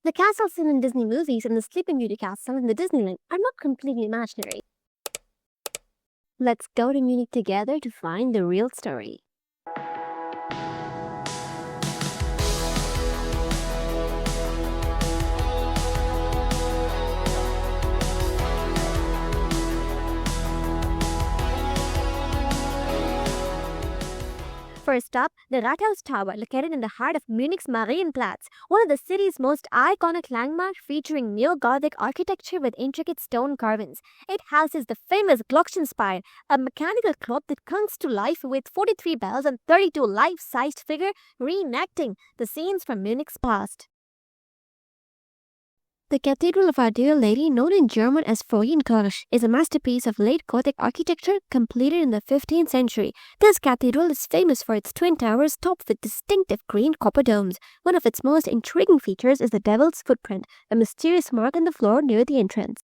The castles seen in Disney movies and the Sleeping Beauty castle in the Disneyland are not completely imaginary. Let's go to Munich together to find the real story. First up, the Rathaus Tower, located in the heart of Munich's Marienplatz, one of the city's most iconic landmarks featuring neo-Gothic architecture with intricate stone carvings. It houses the famous Glockenspiel, a mechanical clock that comes to life with 43 bells and 32 life-sized figures reenacting the scenes from Munich's past. The Cathedral of Our Dear Lady, known in German as Frauenkirche, is a masterpiece of late Gothic architecture completed in the 15th century. This cathedral is famous for its twin towers topped with distinctive green copper domes. One of its most intriguing features is the Devil's Footprint, a mysterious mark in the floor near the entrance.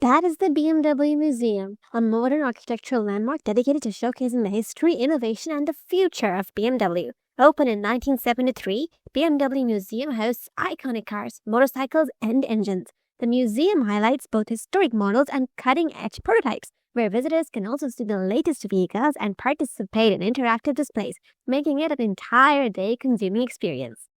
That is the BMW Museum, a modern architectural landmark dedicated to showcasing the history, innovation, and the future of BMW. Opened in 1973, BMW Museum hosts iconic cars, motorcycles, and engines. The museum highlights both historic models and cutting-edge prototypes, where visitors can also see the latest vehicles and participate in interactive displays, making it an entire day-consuming experience.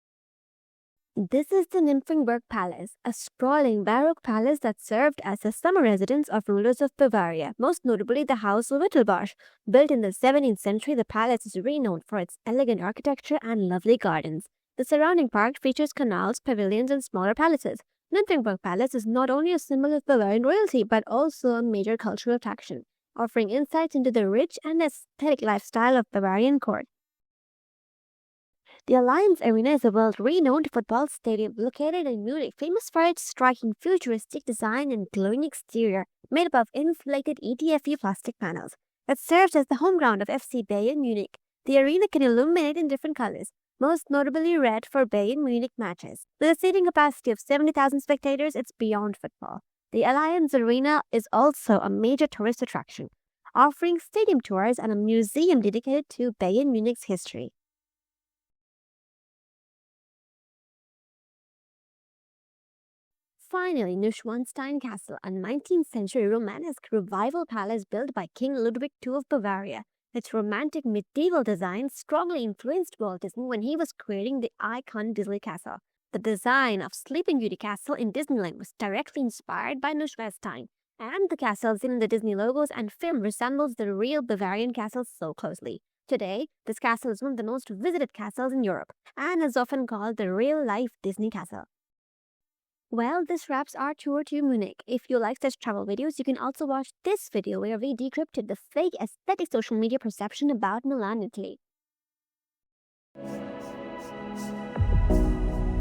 This is the Nymphenburg Palace, a sprawling Baroque palace that served as the summer residence of rulers of Bavaria, most notably the House of Wittelsbach. Built in the 17th century, the palace is renowned for its elegant architecture and lovely gardens. The surrounding park features canals, pavilions, and smaller palaces. Nymphenburg Palace is not only a symbol of Bavarian royalty, but also a major cultural attraction, offering insights into the rich and aesthetic lifestyle of Bavarian court. The Allianz Arena is a world-renowned football stadium located in Munich, famous for its striking futuristic design and glowing exterior, made up of inflated ETFU plastic panels. It serves as the home ground of FC Bayern Munich. The arena can illuminate in different colors, most notably red for Bayern Munich matches. With a seating capacity of 70,000 spectators, it's beyond football. The Allianz Arena is also a major tourist attraction, offering stadium tours and a museum dedicated to Bayern Munich's history. Finally, Neuschwanstein Castle, a 19th century Romanesque revival palace built by King Ludwig II of Bavaria. Its romantic medieval design strongly influenced Walt Disney when he was creating the iconic Disney Castle. The design of Sleeping Beauty Castle in Disneyland was directly inspired by Neuschwanstein, and the castle seen in the Disney logos and film resembles the real Bavarian castle so closely. Today, this castle is one of the most visited castles in Europe and is often called the real-life Disney Castle. Well, this wraps our tour to Munich. If you like such travel videos, you can also watch this video where we decrypted the fake aesthetic social media perception about Milan, Italy.